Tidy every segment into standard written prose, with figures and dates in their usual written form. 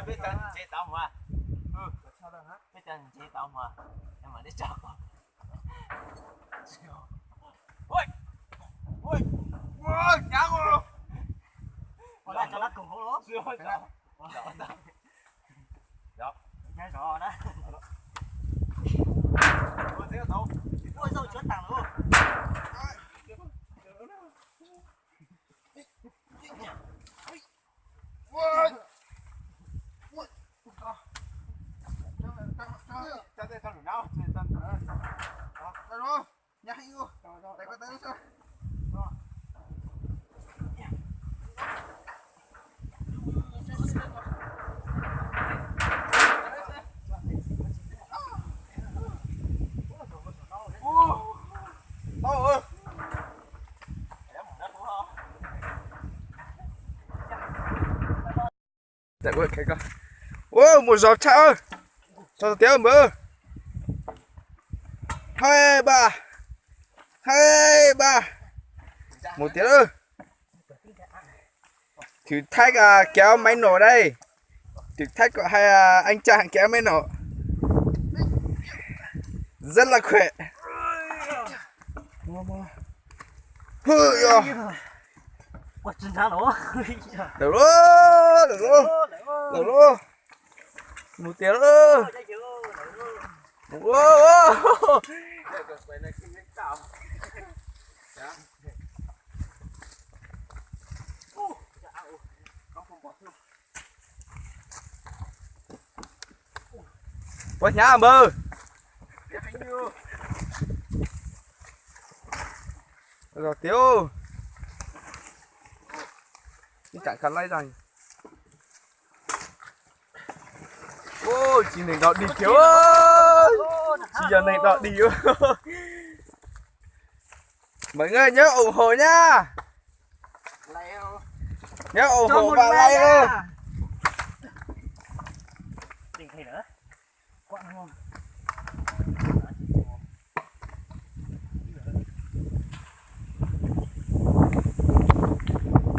biết tên chế tạo mà. Biết tên chế tạo mà. Nhưng mà đi chào. Ôi. Ôi. Ôi, nhá cô. Ôi, cho nó cùng hổ lố. Rồi. Đó. Ngay rõ đó. Ôi, thế đâu? Ôi, sao chứa tàng luôn. Ôi. Cho tay con nào, chân. Đó. Đó. Nhảy vô. Đây có tay nó sao? Đó. Tại ơi cái con. Ô một giọt cha ơi. Cho tiếng mơ. 2 3. 2 3. Một tiếng ơi. Thử thách kéo máy nổ đây. Thử thách của hai anh chàng kéo máy nổ. Rất là khỏe. Ôi, chân thang đó. Được rồi, được rồi. Được rồi. Một tiếng ơi. Wow. Quá nhá mơ. Rồi tiêu. Chẳng cần lấy rằng. Ôi chị này đọt đi kiểu ơi. Chị giờ này đọt đi ơi. Mọi người nhớ ủng hộ nhá. Nhớ ủng hộ và like ơi. Đừng thấy nữa. Quặn không?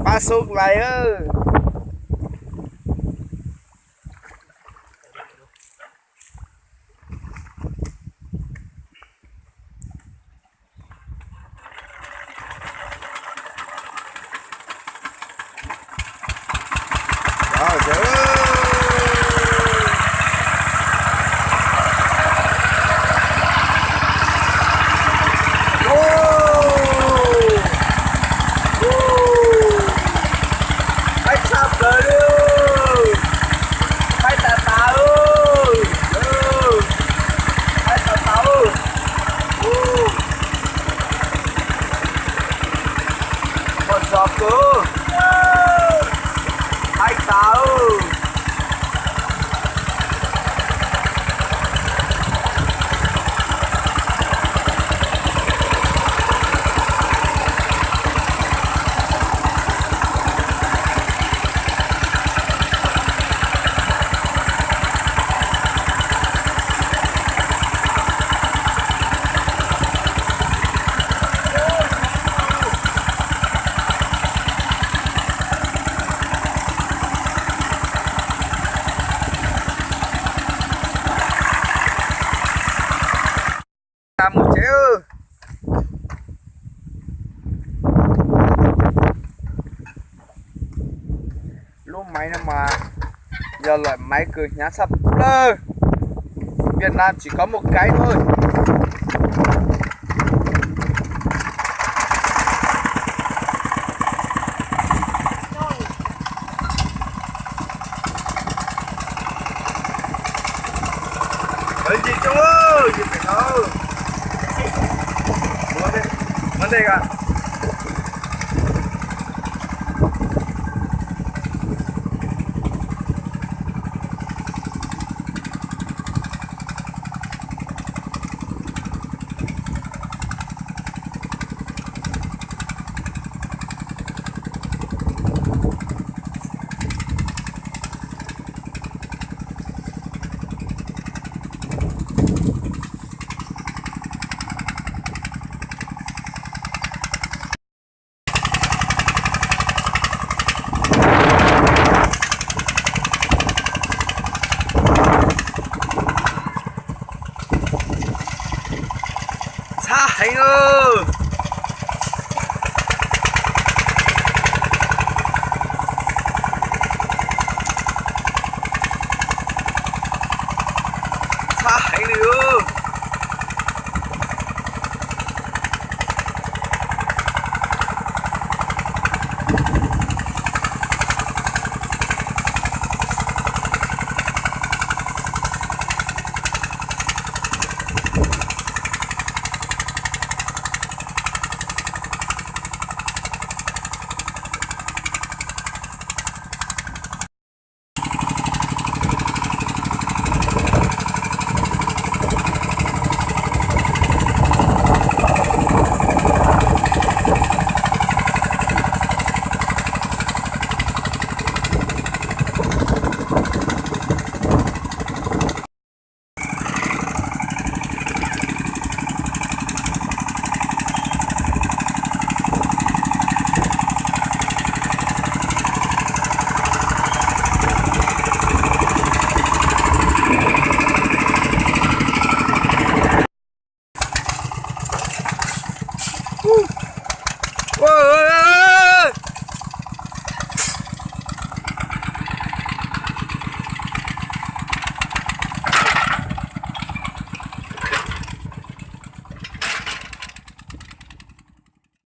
Ba xúc lại ơi. Rồi chứ. Làm một chế ư. Lúc máy nó mà giờ lại máy cười nhá sắp lơ. Việt Nam chỉ có một cái thôi. Ơi chị chú ơi, chị phải đâu. Vấn đề cả. thấy nữa